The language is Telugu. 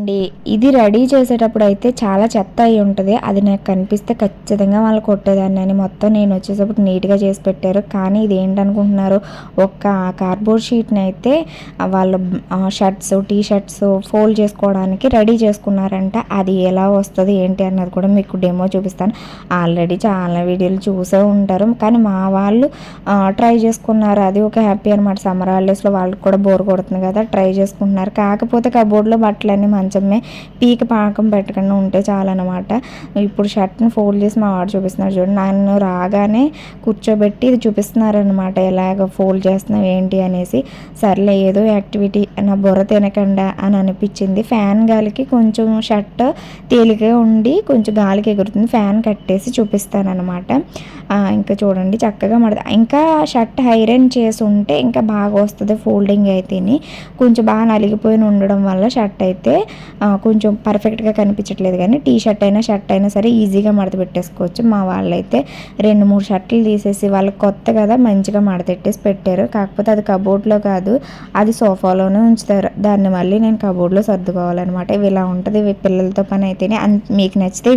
అండి ఇది రెడీ చేసేటప్పుడు అయితే చాలా చెత్త అయి ఉంటుంది. అది నాకు కనిపిస్తే ఖచ్చితంగా వాళ్ళు కొట్టేదాన్ని. మొత్తం నేను వచ్చేసరికి నీట్గా చేసి పెట్టారు. కానీ ఇది ఏంటనుకుంటున్నారు, ఒక్క కార్డ్బోర్డ్ షీట్ని అయితే వాళ్ళు షర్ట్స్ టీ షర్ట్స్ ఫోల్డ్ చేసుకోవడానికి రెడీ చేసుకున్నారంట. అది ఎలా వస్తుంది ఏంటి అన్నది కూడా మీకు డెమో చూపిస్తాను. ఆల్రెడీ చాలా వీడియోలు చూసే ఉంటారు, కానీ మా వాళ్ళు ట్రై చేసుకున్నారు. అది ఒక హ్యాపీ అనమాట. సమ్మర్ హాలిడేస్లో వాళ్ళకి కూడా బోర్ కొడుతుంది కదా, ట్రై చేసుకుంటున్నారు. కాకపోతే కబోర్డ్లో బట్టలన్నీ మంచమే పీక పాకం పెట్టకుండా ఉంటే చాలన్నమాట. ఇప్పుడు షర్ట్ని ఫోల్డ్ చేసి మా వాడు చూపిస్తున్నారు చూడండి. నన్ను రాగానే కూర్చోబెట్టి ఇది చూపిస్తున్నారనమాట, ఎలాగ ఫోల్డ్ చేస్తున్నావు ఏంటి అనేసి. సర్లే ఏదో యాక్టివిటీ, నా బుర్ర తినకుండా అని అనిపించింది. ఫ్యాన్ గాలికి కొంచెం షర్ట్ తేలికగా ఉండి కొంచెం గాలికి ఎగురుతుంది. ఫ్యాన్ కట్టేసి చూపిస్తానమాట. ఇంకా చూడండి చక్కగా ఇంకా షర్ట్ ఐరన్ చేసి ఉంటే ఇంకా బాగా వస్తుంది ఫోల్డింగ్ అయితేని. కొంచెం బాగా నలిగిపోయి ఉండడం వల్ల షర్ట్ అయితే కొంచెం పర్ఫెక్ట్గా కనిపించట్లేదు. కానీ టీ షర్ట్ అయినా షర్ట్ అయినా సరే ఈజీగా మడత పెట్టేసుకోవచ్చు. మా వాళ్ళైతే 2-3 షర్ట్లు తీసేసి, వాళ్ళకి కొత్త కదా మంచిగా మడతెట్టేసి పెట్టారు. కాకపోతే అది కబోర్డ్లో కాదు, అది సోఫాలోనే ఉంచుతారు. దాన్ని మళ్ళీ నేను కబోర్డ్లో సర్దుకోవాలన్నమాట. ఇవి ఇలా ఉంటుంది పిల్లలతో పని అయితేనే. మీకు నచ్చితే